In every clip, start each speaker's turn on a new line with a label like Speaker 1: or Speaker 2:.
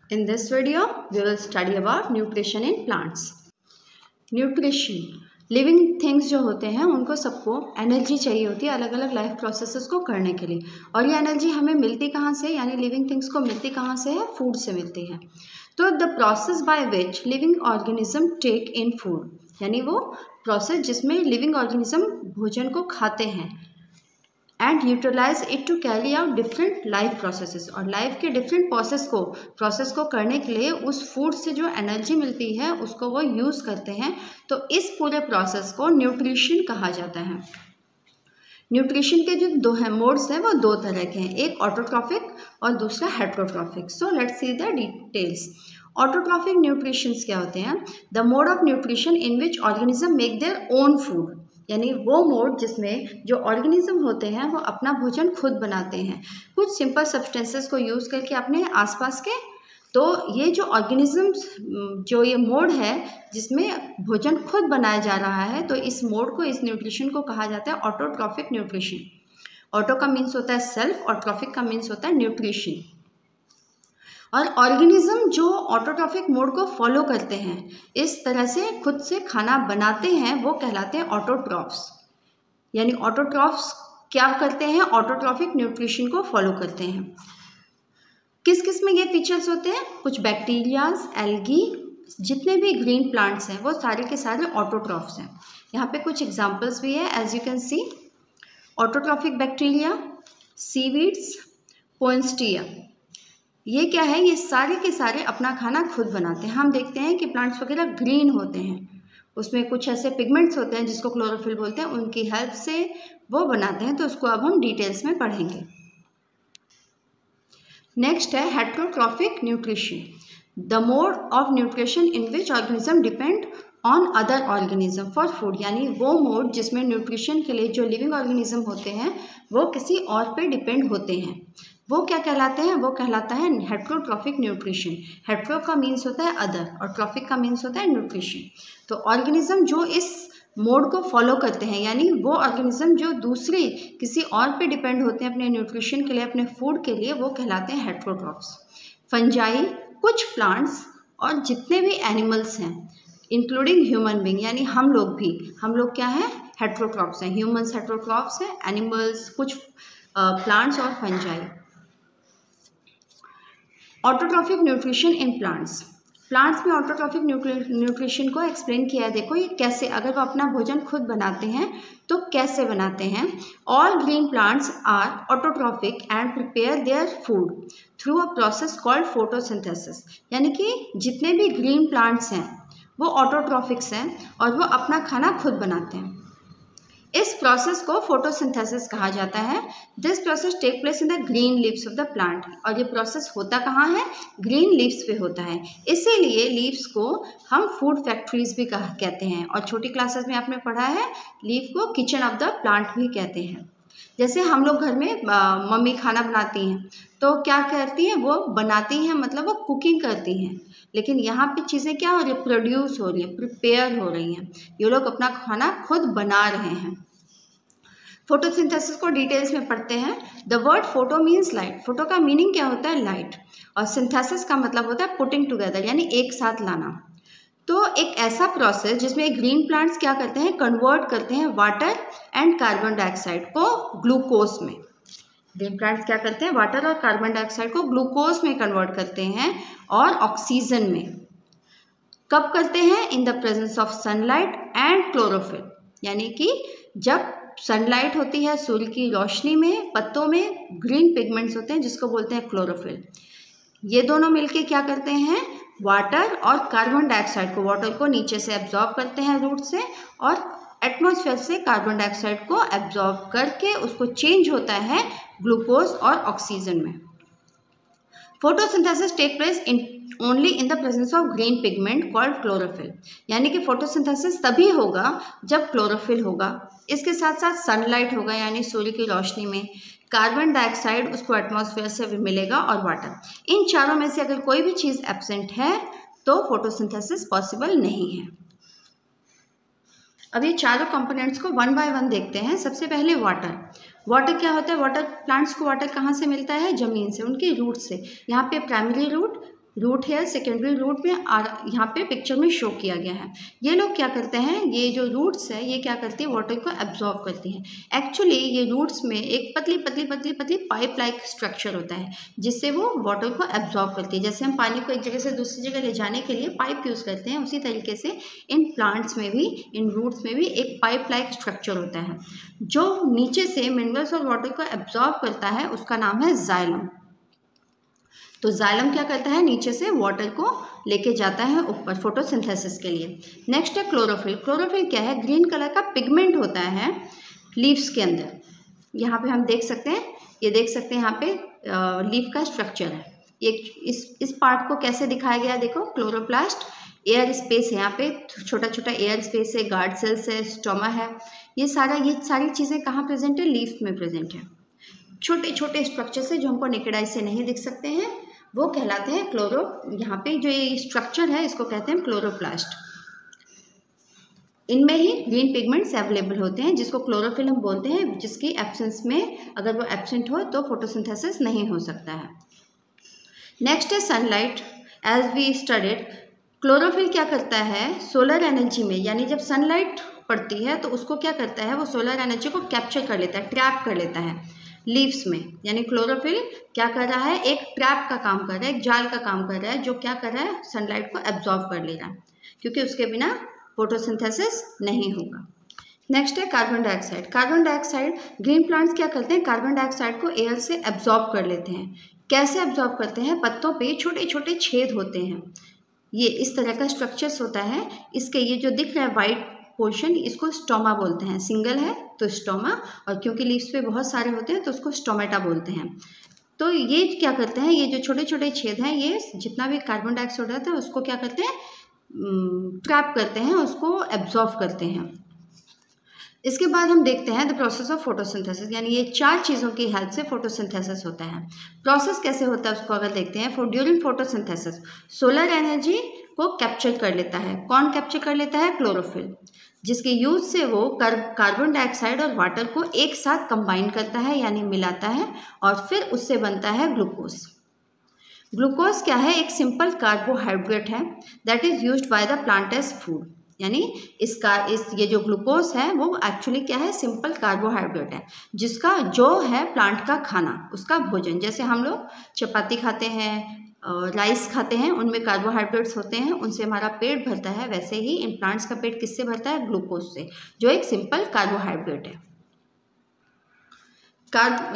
Speaker 1: In this video, we will study about nutrition in plants. Nutrition, living things जो होते हैं उनको सबको एनर्जी चाहिए होती है अलग अलग लाइफ प्रोसेसेस को करने के लिए। और ये एनर्जी हमें मिलती कहाँ से, यानी लिविंग थिंग्स को मिलती कहाँ से है, फूड से मिलती है। तो the process by which living organism take in food, यानी वो प्रोसेस जिसमें लिविंग ऑर्गेनिज्म भोजन को खाते हैं and utilise it to carry out different life processes, और लाइफ के डिफरेंट प्रोसेस को करने के लिए उस फूड से जो एनर्जी मिलती है उसको वो यूज़ करते हैं। तो इस पूरे प्रोसेस को न्यूट्रिशन कहा जाता है। न्यूट्रिशन के जो दो है मोड्स हैं वो दो तरह के हैं, एक ऑटोट्रॉफिक और दूसरा heterotrophic. So let's see the details. Autotrophic nutritions क्या होते हैं? The mode of nutrition in which organism make their own food, यानी वो मोड जिसमें जो ऑर्गेनिज्म होते हैं वो अपना भोजन खुद बनाते हैं कुछ सिंपल सब्सटेंसेस को यूज़ करके अपने आसपास के। तो ये जो ऑर्गेनिज्म्स जो ये मोड है जिसमें भोजन खुद बनाया जा रहा है, तो इस मोड को, इस न्यूट्रिशन को कहा जाता है ऑटोट्रॉफिक न्यूट्रिशन। ऑटो का मीन्स होता है सेल्फ और ट्रॉफिक का मीन्स होता है न्यूट्रिशन। और ऑर्गेनिज्म जो ऑटोट्रॉफिक मोड को फॉलो करते हैं, इस तरह से खुद से खाना बनाते हैं, वो कहलाते हैं ऑटोट्रॉफ्स। यानी ऑटोट्रॉफ्स क्या करते हैं? ऑटोट्रॉफिक न्यूट्रिशन को फॉलो करते हैं। किस किस में ये फीचर्स होते हैं? कुछ बैक्टीरियाज, एल्गी, जितने भी ग्रीन प्लांट्स हैं वो सारे के सारे ऑटोट्रॉफ्स हैं। यहाँ पे कुछ एग्जाम्पल्स भी है as you can see. Autotrophic bacteria, seaweeds, poinsettia, ये क्या है? ये सारे के सारे अपना खाना खुद बनाते हैं। हम देखते हैं कि प्लांट्स वगैरह ग्रीन होते हैं, उसमें कुछ ऐसे पिगमेंट्स होते हैं जिसको क्लोरोफिल बोलते हैं, उनकी हेल्प से वो बनाते हैं। तो उसको अब हम डिटेल्स में पढ़ेंगे। नेक्स्ट है heterotrophic nutrition, the mode of nutrition in which organism depend on other organism for food, यानी वो मोड जिसमें न्यूट्रिशन के लिए जो लिविंग ऑर्गेनिज्म होते हैं वो किसी और पे डिपेंड होते हैं। वो क्या कहलाते हैं? वो कहलाता है हेट्रोट्रॉफिक न्यूट्रिशन। हेट्रो का मीन्स होता है अदर और ट्रॉफिक का मीन्स होता है न्यूट्रिशन। तो ऑर्गेनिज्म जो इस मोड को फॉलो करते हैं, यानी वो ऑर्गेनिज्म जो दूसरे किसी और पे डिपेंड होते हैं अपने न्यूट्रिशन के लिए, अपने फूड के लिए, वो कहलाते हैं हेट्रोट्रॉफ्स। फंजाई, कुछ प्लांट्स और जितने भी एनिमल्स हैं इंक्लूडिंग ह्यूमन बींग, यानी हम लोग क्या हैं? हेट्रोट्रॉफ्स हैं। ह्यूमन्स हेट्रोट्रॉफ्स हैं, एनिमल्स, कुछ प्लांट्स और fungi. Autotrophic nutrition in plants, plants में ऑटोट्रॉफिक न्यूट्रिशन को एक्सप्लेन किया है। देखो ये कैसे, अगर वो अपना भोजन खुद बनाते हैं तो कैसे बनाते हैं। All green plants are autotrophic and prepare their food through a process called photosynthesis, यानी कि जितने भी ग्रीन प्लांट्स हैं वो ऑटोट्रॉफिक्स हैं और वो अपना खाना खुद बनाते हैं। इस प्रोसेस को फोटोसिंथेसिस कहा जाता है। This process take place in the green leaves of the plant, और ये प्रोसेस होता कहाँ है? ग्रीन लीव्स पे होता है। इसीलिए लीव्स को हम फूड फैक्ट्रीज भी कहते हैं, और छोटी क्लासेस में आपने पढ़ा है लीव को किचन ऑफ द प्लांट भी कहते हैं। जैसे हम लोग घर में मम्मी खाना बनाती हैं तो क्या करती हैं? वो बनाती हैं, मतलब वो कुकिंग करती हैं। लेकिन यहाँ पे चीज़ें क्या हो रही है? प्रोड्यूस हो रही हैं, प्रिपेयर हो रही हैं। ये लोग अपना खाना खुद बना रहे हैं। फोटोसिंथेसिस को डिटेल्स में पढ़ते हैं। The word photo means light, photo का मीनिंग क्या होता है? लाइट। और सिंथेसिस का मतलब होता है पुटिंग टुगेदर, यानी एक साथ लाना। तो एक ऐसा प्रोसेस जिसमें ग्रीन प्लांट्स क्या करते हैं? कन्वर्ट करते हैं वाटर एंड कार्बन डाइऑक्साइड को ग्लूकोज में। ग्रीन प्लांट्स क्या करते हैं? वाटर और कार्बन डाइऑक्साइड को ग्लूकोज में कन्वर्ट करते हैं और ऑक्सीजन में। कब करते हैं? इन the presence of sunlight and chlorophyll, यानी कि जब सनलाइट होती है, सूर्य की रोशनी में पत्तों में ग्रीन पिगमेंट्स होते हैं जिसको बोलते हैं क्लोरोफिल। ये दोनों मिलके क्या करते हैं? वाटर और कार्बन डाइऑक्साइड को, वाटर को नीचे से एब्जॉर्ब करते हैं रूट से, और एटमॉस्फेयर से कार्बन डाइऑक्साइड को एब्जॉर्ब करके उसको चेंज होता है ग्लूकोज और ऑक्सीजन में। Photosynthesis take place only in the presence of green pigment called chlorophyll, यानी कि फोटोसिंथेसिस तभी होगा जब क्लोरोफिल होगा, इसके साथ साथ सनलाइट होगा यानी सूर्य की रोशनी में, कार्बन डाइऑक्साइड उसको एटमॉस्फेयर से भी मिलेगा, और वाटर। इन चारों में से अगर कोई भी चीज़ एब्सेंट है तो फोटोसिंथेसिस पॉसिबल नहीं है। अब ये चारों कंपोनेंट्स को वन बाय वन देखते हैं। सबसे पहले वाटर। वाटर क्या होता है? वाटर, प्लांट्स को वाटर कहाँ से मिलता है? ज़मीन से, उनके रूट से। यहाँ पे primary root, root hair secondary root में यहाँ पे पिक्चर में शो किया गया है। ये लोग क्या करते हैं, ये जो रूट्स है ये क्या करती है, वाटर को एब्जॉर्ब करती हैं। एक्चुअली ये रूट्स में एक पतली पतली पतली पतली पाइप लाइक स्ट्रक्चर होता है जिससे वो वाटर को एब्जॉर्ब करती है। जैसे हम पानी को एक जगह से दूसरी जगह ले जाने के लिए पाइप यूज़ करते हैं, उसी तरीके से इन प्लांट्स में भी, इन रूट्स में भी एक पाइप लाइक स्ट्रक्चर होता है जो नीचे से मिनरल्स और वाटर को एब्जॉर्ब करता है, उसका नाम है जाइलम। तो जाइलम क्या करता है, नीचे से वाटर को लेके जाता है ऊपर फोटोसिंथेसिस के लिए। नेक्स्ट है क्लोरोफिल। क्लोरोफिल क्या है, ग्रीन कलर का पिगमेंट होता है लीव्स के अंदर। यहाँ पे हम देख सकते हैं, ये देख सकते हैं यहाँ पे लीफ का स्ट्रक्चर है। ये इस पार्ट को कैसे दिखाया गया है, देखो क्लोरोप्लास्ट, एयर स्पेस है, यहाँ पे छोटा छोटा एयर स्पेस है, गार्ड सेल्स है, स्टोमा है, ये सारी चीज़ें कहाँ प्रेजेंट है, लीफ में प्रेजेंट है। छोटे छोटे स्ट्रक्चर से जो हमको नेकेड आई से नहीं दिख सकते हैं वो कहलाते हैं यहाँ पे जो ये स्ट्रक्चर है इसको कहते हैं क्लोरोप्लास्ट। इनमें ही ग्रीन पिगमेंट्स अवेलेबल होते हैं जिसको क्लोरोफिल हम बोलते हैं, जिसकी एब्सेंस में अगर वो एब्सेंट हो तो फोटोसिंथेसिस नहीं हो सकता है। नेक्स्ट है sunlight. As we studied, chlorophyll क्या करता है, सोलर एनर्जी में, यानी जब सनलाइट पड़ती है तो उसको क्या करता है, वो सोलर एनर्जी को कैप्चर कर लेता है, ट्रैप कर लेता है लीव्स में। यानी क्लोरोफिल क्या कर रहा है, एक ट्रैप का काम कर रहा है, एक जाल का काम कर रहा है जो क्या कर रहा है, सनलाइट को एब्जॉर्ब कर ले रहा है, क्योंकि उसके बिना फोटोसिंथेसिस नहीं होगा। नेक्स्ट है carbon dioxide. Carbon dioxide, green plants क्या करते हैं, कार्बन डाइऑक्साइड को एयर से एब्जॉर्ब कर लेते हैं। कैसे एब्जॉर्ब करते हैं, पत्तों पे छोटे छोटे छेद होते हैं, ये इस तरह का स्ट्रक्चर्स होता है। इसके ये जो दिख रहा है वाइट पोर्शन, इसको स्टोमा बोलते हैं, सिंगल है तो स्टोमा, और क्योंकि लीव्स पे बहुत सारे होते हैं तो उसको स्टोमेटा बोलते हैं। तो ये क्या करते हैं, ये जो छोटे छोटे छेद हैं, ये जितना भी कार्बन डाइऑक्साइड रहता है उसको क्या करते हैं, ट्रैप करते हैं, उसको एब्जॉर्ब करते हैं। इसके बाद हम देखते हैं द प्रोसेस ऑफ फोटोसिंथेसिस, यानी ये 4 चीज़ों की हेल्प से फोटोसिंथेसिस होता है। प्रोसेस कैसे होता है उसको अगर देखते हैं, ड्यूरिंग फोटोसिंथेसिस सोलर एनर्जी को कैप्चर कर लेता है। कौन कैप्चर कर लेता है, क्लोरोफिल, जिसके यूज से वो कार्बन डाइऑक्साइड और वाटर को एक साथ कंबाइन करता है, यानी मिलाता है, और फिर उससे बनता है ग्लूकोज। ग्लूकोज क्या है, एक सिंपल कार्बोहाइड्रेट है that is used by the plant as food. यानी ये जो ग्लूकोज है वो एक्चुअली क्या है, सिंपल कार्बोहाइड्रेट है, जिसका जो है प्लांट का खाना, उसका भोजन। जैसे हम लोग चपाती खाते हैं, राइस खाते हैं, उनमें कार्बोहाइड्रेट्स होते हैं, उनसे हमारा पेट भरता है, वैसे ही इन प्लांट्स का पेट किससे भरता है, ग्लूकोज से, जो एक सिंपल कार्बोहाइड्रेट है।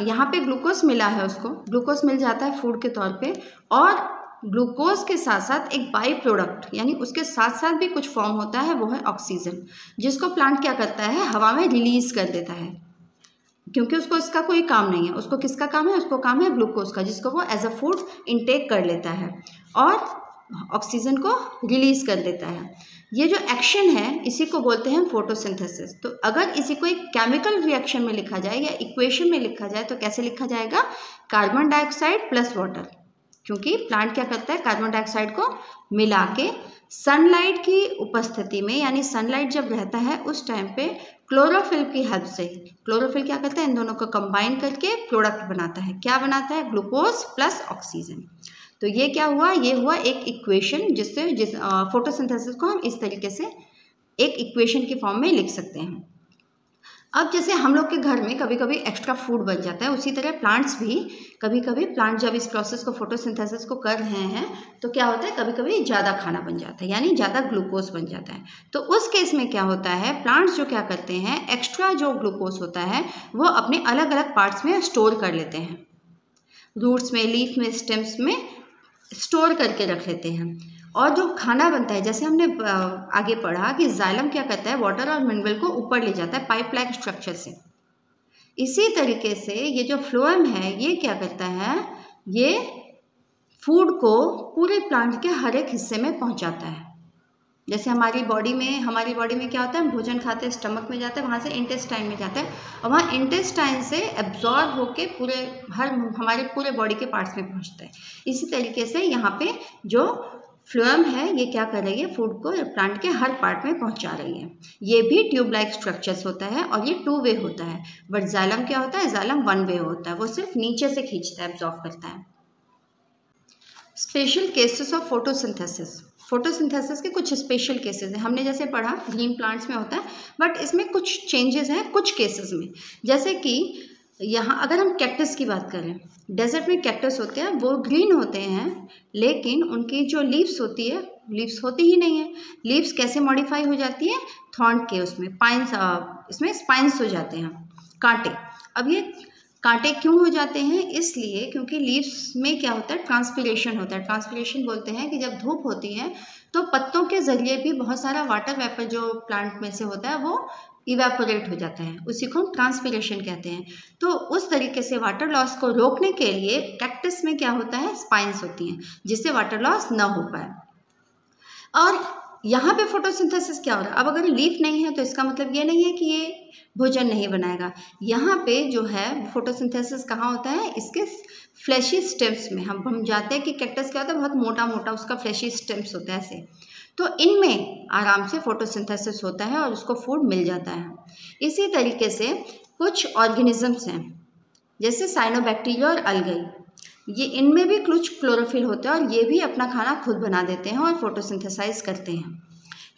Speaker 1: यहाँ पे ग्लूकोज मिला है, उसको ग्लूकोज मिल जाता है फूड के तौर पे, और ग्लूकोज के साथ साथ एक बाई प्रोडक्ट, यानी उसके साथ साथ भी कुछ फॉर्म होता है, वो है ऑक्सीजन, जिसको प्लांट क्या करता है, हवा में रिलीज कर देता है, क्योंकि उसको इसका कोई काम नहीं है। उसको किसका काम है, उसको काम है ग्लूकोज का, जिसको वो एज अ फूड इनटेक कर लेता है और ऑक्सीजन को रिलीज कर देता है। ये जो एक्शन है इसी को बोलते हैं फोटोसिंथेसिस। तो अगर इसी को एक केमिकल रिएक्शन में लिखा जाए या इक्वेशन में लिखा जाए तो कैसे लिखा जाएगा, कार्बन डाइऑक्साइड प्लस वाटर, क्योंकि प्लांट क्या करता है, कार्बन डाइऑक्साइड को मिला के सनलाइट की उपस्थिति में, यानी सनलाइट जब रहता है उस टाइम पे क्लोरोफिल की हेल्प से, क्लोरोफिल क्या करता है, इन दोनों को कंबाइन करके प्रोडक्ट बनाता है। क्या बनाता है, ग्लूकोज प्लस ऑक्सीजन। तो ये क्या हुआ, ये हुआ एक इक्वेशन, जिससे फोटोसिंथेसिस को हम इस तरीके से एक इक्वेशन की फॉर्म में लिख सकते हैं। अब जैसे हम लोग के घर में कभी कभी एक्स्ट्रा फूड बन जाता है, उसी तरह प्लांट्स भी कभी कभी, प्लांट जब इस प्रोसेस को फोटोसिंथेसिस को कर रहे हैं तो क्या होता है, कभी कभी ज़्यादा खाना बन जाता है, यानी ज़्यादा ग्लूकोज बन जाता है। तो उस केस में क्या होता है, प्लांट्स जो क्या करते हैं, एक्स्ट्रा जो ग्लूकोज होता है वो अपने अलग अलग पार्ट्स में स्टोर कर लेते हैं, रूट्स में, लीफ में, स्टेम्स में स्टोर करके रख लेते हैं। और जो खाना बनता है, जैसे हमने आगे पढ़ा कि जाइलम क्या करता है, वाटर और मिनरल को ऊपर ले जाता है पाइप लाइक स्ट्रक्चर से। इसी तरीके से ये जो फ्लोएम है ये क्या करता है, ये फूड को पूरे प्लांट के हर एक हिस्से में पहुंचाता है। जैसे हमारी बॉडी में क्या होता है, हम भोजन खाते हैं, स्टमक में जाता है, वहाँ से इंटेस्टाइन में जाता है, और वहाँ इंटेस्टाइन से एब्जॉर्ब होके हमारे पूरे बॉडी के पार्ट्स में पहुँचता है। इसी तरीके से यहाँ पे जो फ्लोएम है ये क्या कर रही है, फूड को प्लांट के हर पार्ट में पहुंचा रही है। ये भी ट्यूब लाइक स्ट्रक्चर्स होता है और ये 2 वे होता है। बट जाइलम क्या होता है, जाइलम 1 वे होता है, वो सिर्फ नीचे से खींचता है, एब्जॉर्ब करता है। Special cases of photosynthesis. Photosynthesis के कुछ स्पेशल केसेस हैं। हमने जैसे पढ़ा ग्रीन प्लांट्स में होता है, बट इसमें कुछ चेंजेस हैं कुछ केसेस में। जैसे कि यहाँ अगर हम कैक्टस की बात करें, डेजर्ट में कैक्टस होते हैं, वो ग्रीन होते हैं, लेकिन उनकी जो लीव्स होती है, लीव्स होती ही नहीं है। लीव्स कैसे मॉडिफाई हो जाती है? थॉर्न के उसमें पाइन्स, इसमें स्पाइन्स हो जाते हैं, कांटे। अब ये कांटे क्यों हो जाते हैं? इसलिए क्योंकि लीव्स में क्या होता है, ट्रांसपिरेशन होता है। ट्रांसपिरेशन बोलते हैं कि जब धूप होती है तो पत्तों के ज़रिए भी बहुत सारा वाटर वेपर जो प्लांट में से होता है वो इवेपोरेट हो जाता है, उसी को हम ट्रांसपिरेशन कहते हैं। तो उस तरीके से वाटर लॉस को रोकने के लिए कैक्टस में क्या होता है, स्पाइन्स होती हैं, जिससे वाटर लॉस ना हो पाए। और यहाँ पे फोटोसिंथेसिस क्या हो रहा है? अब अगर लीफ नहीं है तो इसका मतलब ये नहीं है कि ये भोजन नहीं बनाएगा। यहाँ पे जो है फोटोसिंथेसिस कहाँ होता है, इसके फ्लैशी स्टेम्स में। हम जाते हैं कि कैक्टस क्या होता है, बहुत मोटा मोटा उसका फ्लैशी स्टेम्स होता है ऐसे, तो इनमें आराम से फोटोसिंथेसिस होता है और उसको फूड मिल जाता है। इसी तरीके से कुछ ऑर्गेनिजम्स हैं जैसे साइनोबैक्टीरिया और अलगी, ये इनमें भी कुछ क्लोरोफिल होता है और ये भी अपना खाना खुद बना देते हैं और फोटोसिंथेसाइज करते हैं।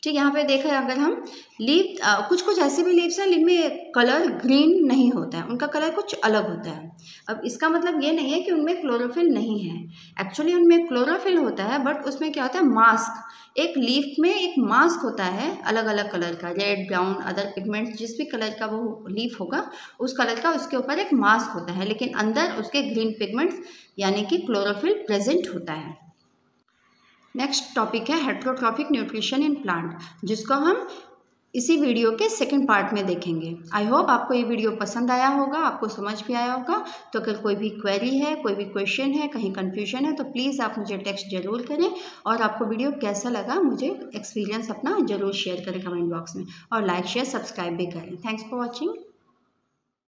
Speaker 1: ठीक, यहाँ पे देखें अगर हम लीफ, कुछ ऐसे भी लीव्स हैं जिनमें कलर ग्रीन नहीं होता है, उनका कलर कुछ अलग होता है। अब इसका मतलब ये नहीं है कि उनमें क्लोरोफिल नहीं है, एक्चुअली उनमें क्लोरोफिल होता है, बट उसमें क्या होता है, मास्क। एक लीफ में एक मास्क होता है अलग अलग कलर का, रेड, ब्राउन, अदर पिगमेंट्स, जिस भी कलर का वो लीफ होगा उस कलर का उसके ऊपर एक मास्क होता है, लेकिन अंदर उसके ग्रीन पिगमेंट्स यानी कि क्लोरोफिल प्रेजेंट होता है। नेक्स्ट टॉपिक है हेटेरोट्रॉफिक न्यूट्रिशन इन प्लांट, जिसको हम इसी वीडियो के सेकंड पार्ट में देखेंगे। आई होप आपको ये वीडियो पसंद आया होगा, आपको समझ भी आया होगा। तो अगर कोई भी क्वेरी है, कोई भी क्वेश्चन है, कहीं कन्फ्यूजन है, तो प्लीज़ आप मुझे टेक्स्ट जरूर करें। और आपको वीडियो कैसा लगा मुझे एक्सपीरियंस अपना ज़रूर शेयर करें कमेंट बॉक्स में, और लाइक शेयर सब्सक्राइब भी करें। Thanks for watching.